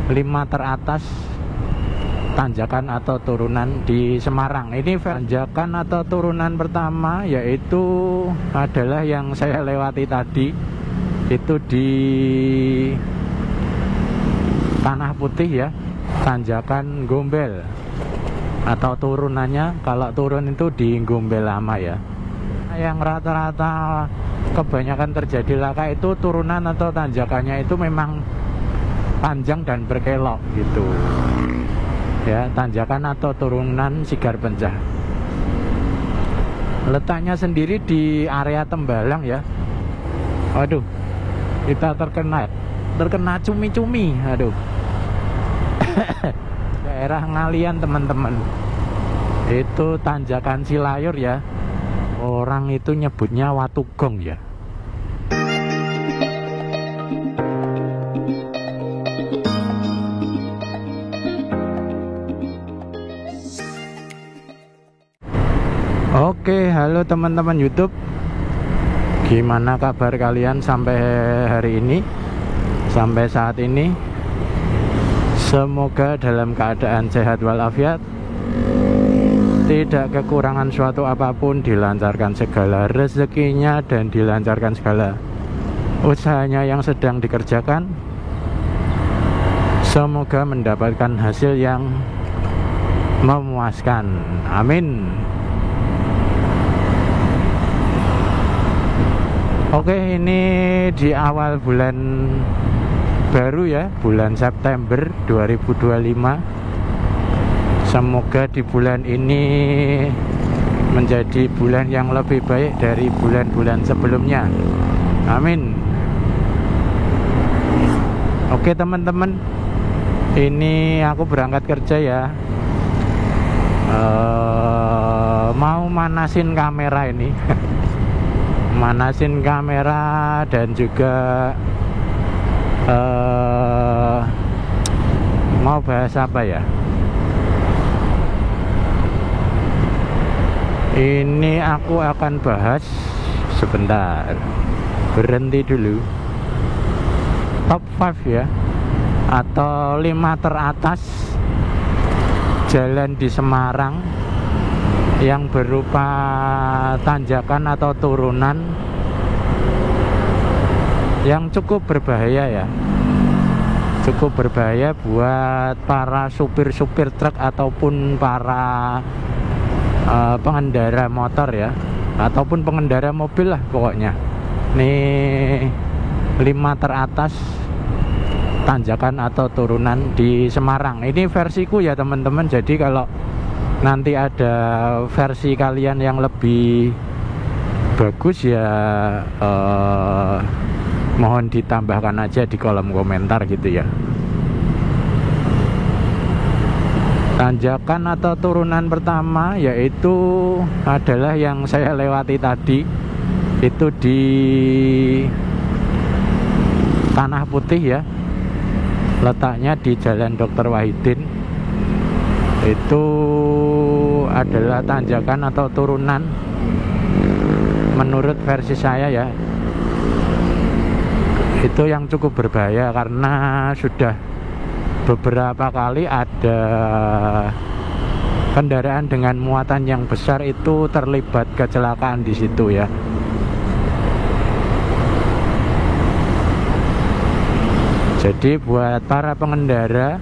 5 teratas tanjakan atau turunan di Semarang. Ini tanjakan atau turunan pertama yaitu adalah yang saya lewati tadi, itu di Tanah Putih ya, tanjakan Gombel, atau turunannya kalau turun itu di Gombel Lama ya. Yang rata-rata kebanyakan terjadi laka itu turunan atau tanjakannya itu memang panjang dan berkelok gitu ya, tanjakan atau turunan Sigar Pencah. Letaknya sendiri di area Tembalang ya. Waduh, kita terkena cumi-cumi. Aduh. Daerah Ngalian teman-teman, itu tanjakan Silayur ya. Orang itu nyebutnya Watugong ya. Oke, halo teman-teman YouTube. Gimana kabar kalian sampai hari ini, sampai saat ini? Semoga dalam keadaan sehat walafiat, tidak kekurangan suatu apapun, dilancarkan segala rezekinya dan dilancarkan segala usahanya yang sedang dikerjakan. Semoga mendapatkan hasil yang memuaskan. Amin. Oke, ini di awal bulan baru ya, bulan September 2025. Semoga di bulan ini menjadi bulan yang lebih baik dari bulan-bulan sebelumnya. Amin. Oke teman-teman, ini aku berangkat kerja ya. Mau manasin kamera ini. Manasin kamera dan juga mau bahas apa ya? Ini aku akan bahas, sebentar, berhenti dulu. Top 5 ya, atau 5 teratas jalan di Semarang yang berupa tanjakan atau turunan yang cukup berbahaya ya. Cukup berbahaya buat para supir-supir truk ataupun para pengendara motor ya, ataupun pengendara mobil lah pokoknya. Nih 5 teratas tanjakan atau turunan di Semarang. Ini versiku ya teman-teman. Jadi kalau nanti ada versi kalian yang lebih bagus ya, mohon ditambahkan aja di kolom komentar gitu ya. Tanjakan atau turunan pertama yaitu adalah yang saya lewati tadi, itu di Tanah Putih ya, letaknya di Jalan Dr. Wahidin. Itu adalah tanjakan atau turunan menurut versi saya ya, itu yang cukup berbahaya karena sudah beberapa kali ada kendaraan dengan muatan yang besar itu terlibat kecelakaan di situ ya. Jadi buat para pengendara,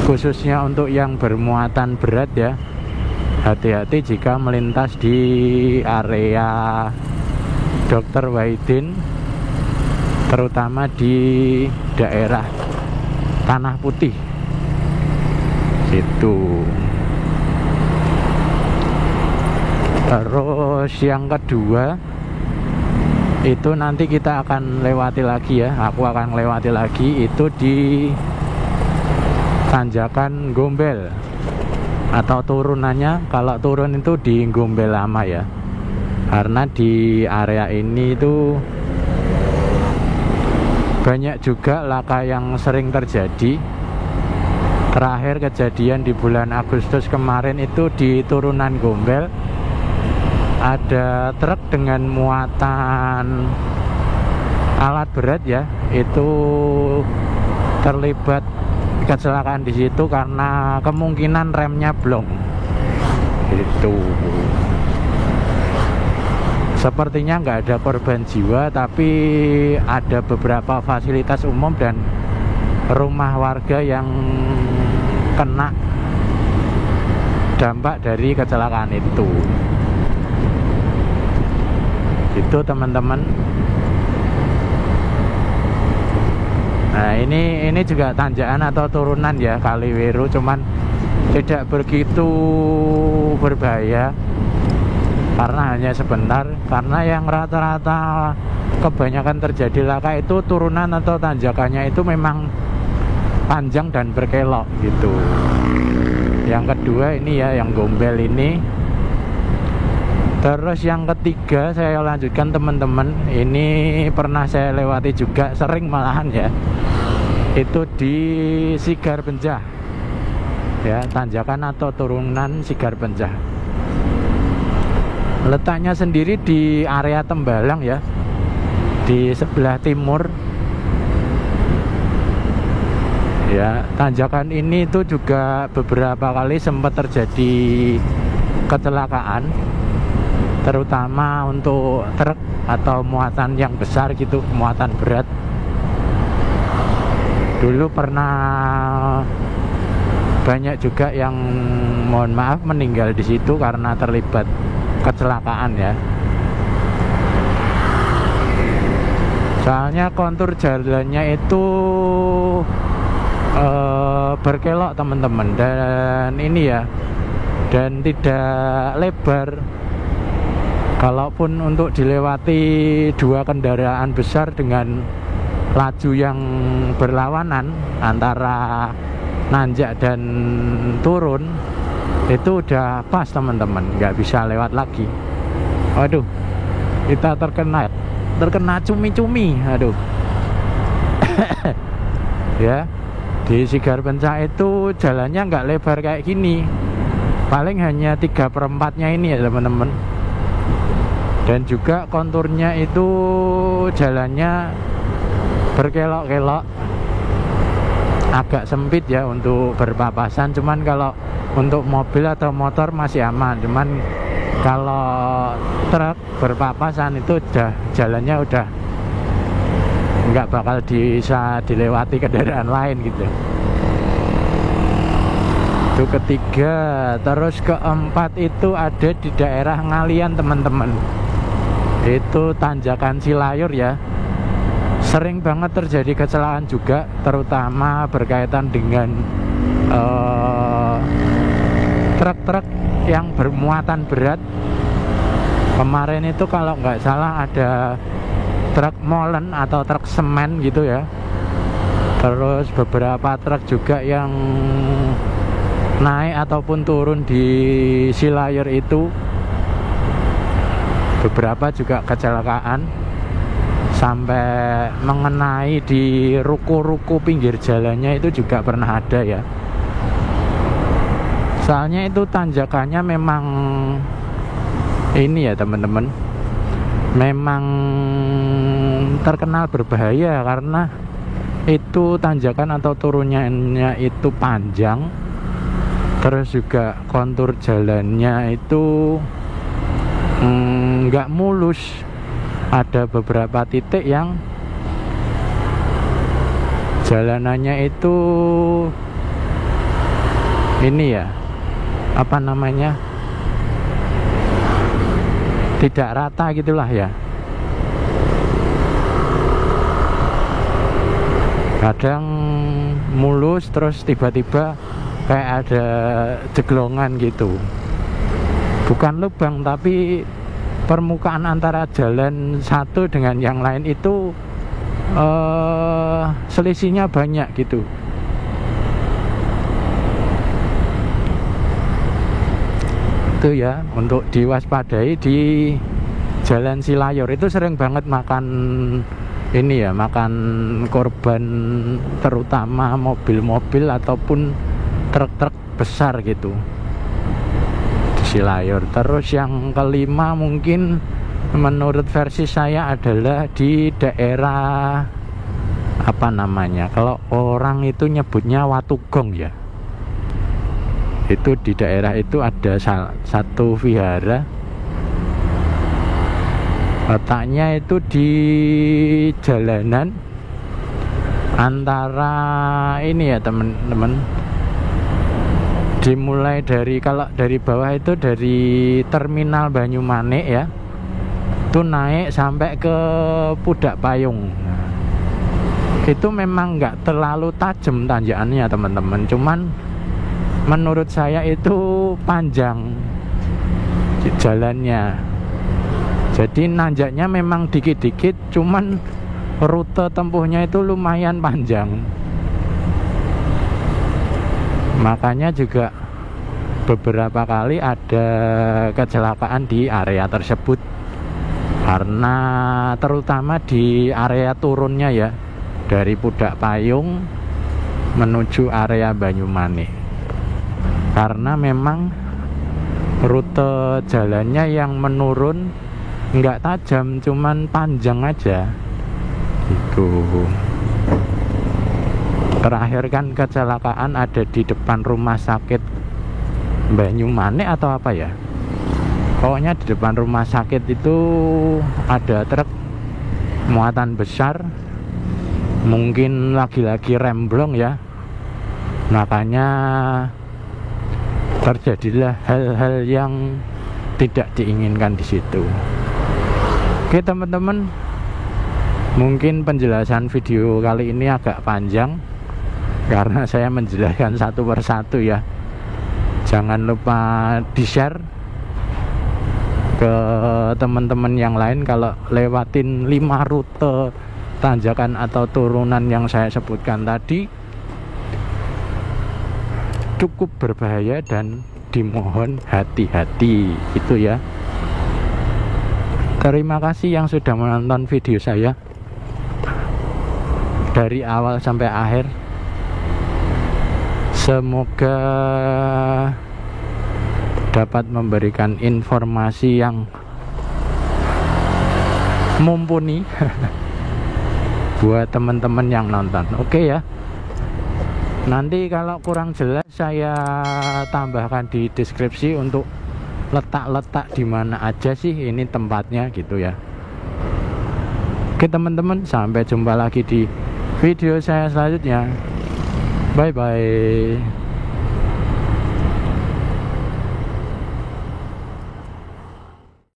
khususnya untuk yang bermuatan berat ya, hati-hati jika melintas di area Dr. Wahidin, terutama di daerah Tanah Putih situ. Terus yang kedua itu nanti kita akan lewati lagi ya, aku akan lewati lagi, itu di tanjakan Gombel, atau turunannya kalau turun itu di Gombel Lama ya. Karena di area ini itu banyak juga laka yang sering terjadi. Terakhir kejadian di bulan Agustus kemarin itu di turunan Gombel, ada truk dengan muatan alat berat ya, itu terlibat kecelakaan di situ karena kemungkinan remnya blong. Itu sepertinya nggak ada korban jiwa, tapi ada beberapa fasilitas umum dan rumah warga yang kena dampak dari kecelakaan itu. Itu teman-teman. Nah ini juga tanjakan atau turunan ya Kaliwero, cuman tidak begitu berbahaya karena hanya sebentar. Karena yang rata-rata kebanyakan terjadi laka itu turunan atau tanjakannya itu memang panjang dan berkelok gitu. Yang kedua ini ya yang Gombel ini. Terus yang ketiga saya lanjutkan teman-teman, ini pernah saya lewati juga, sering malahan ya, itu di Sigarbenjah ya, tanjakan atau turunan Sigarbenjah. Letaknya sendiri di area Tembalang ya, di sebelah timur ya. Tanjakan ini itu juga beberapa kali sempat terjadi kecelakaan, terutama untuk truk atau muatan yang besar gitu, muatan berat. Dulu pernah banyak juga yang mohon maaf meninggal di situ karena terlibat kecelakaan ya. Soalnya kontur jalannya itu berkelok teman-teman, dan ini ya, dan tidak lebar. Kalaupun untuk dilewati dua kendaraan besar dengan laju yang berlawanan antara nanjak dan turun, itu udah pas teman-teman, nggak bisa lewat lagi. Waduh, kita terkena cumi-cumi, aduh. Ya, di Sigarbenjah itu jalannya nggak lebar kayak gini, paling hanya 3/4-nya ini ya teman-teman. Dan juga konturnya itu jalannya berkelok-kelok, agak sempit ya untuk berpapasan. Cuman kalau untuk mobil atau motor masih aman, cuman kalau truk berpapasan itu udah jalannya udah nggak bakal bisa dilewati kendaraan lain gitu. Itu ketiga. Terus keempat itu ada di daerah Ngalian teman-teman, itu tanjakan Silayur ya. Sering banget terjadi kecelakaan juga, terutama berkaitan dengan truk-truk yang bermuatan berat. Kemarin itu kalau nggak salah ada truk molen atau truk semen gitu ya. Terus beberapa truk juga yang naik ataupun turun di Silayur itu, beberapa juga kecelakaan sampai mengenai di ruko-ruko pinggir jalannya, itu juga pernah ada ya. Soalnya itu tanjakannya memang ini ya teman-teman, memang terkenal berbahaya karena itu tanjakan atau turunnya itu panjang. Terus juga kontur jalannya itu nggak mulus, ada beberapa titik yang jalanannya itu ini ya, apa namanya, tidak rata gitulah ya. Kadang mulus terus tiba-tiba kayak ada jeglongan gitu, bukan lubang tapi permukaan antara jalan satu dengan yang lain itu selisihnya banyak gitu. Itu ya untuk diwaspadai di Jalan Silayur. Itu sering banget makan ini ya, makan korban, terutama mobil-mobil ataupun truk-truk besar gitu di Silayur. Terus yang kelima mungkin menurut versi saya adalah di daerah apa namanya, kalau orang itu nyebutnya Watugong ya, itu di daerah itu ada satu vihara, letaknya itu di jalanan antara ini ya teman-teman, dimulai dari, kalau dari bawah itu dari terminal Banyumanik ya, itu naik sampai ke Pudak Payung. Nah, itu memang nggak terlalu tajam tanjakannya teman-teman, cuman menurut saya itu panjang jalannya. Jadi nanjaknya memang dikit-dikit, cuman rute tempuhnya itu lumayan panjang. Makanya juga beberapa kali ada kecelakaan di area tersebut, karena terutama di area turunnya ya, dari Pudak Payung menuju area Banyumanik, karena memang rute jalannya yang menurun nggak tajam, cuman panjang aja gitu. Terakhir kan kecelakaan ada di depan rumah sakit Banyumanik atau apa ya, pokoknya di depan rumah sakit itu ada truk muatan besar, mungkin lagi-lagi remblong ya, makanya terjadilah hal-hal yang tidak diinginkan di situ. Oke teman-teman, mungkin penjelasan video kali ini agak panjang karena saya menjelaskan satu persatu ya. Jangan lupa di-share ke teman-teman yang lain kalau lewatin 5 rute tanjakan atau turunan yang saya sebutkan tadi. Cukup berbahaya dan dimohon hati-hati itu ya. Terima kasih yang sudah menonton video saya dari awal sampai akhir. Semoga dapat memberikan informasi yang mumpuni buat teman-teman yang nonton. Oke ya. Nanti kalau kurang jelas saya tambahkan di deskripsi untuk letak-letak di mana aja sih ini tempatnya gitu ya. Oke teman-teman, sampai jumpa lagi di video saya selanjutnya. Bye bye.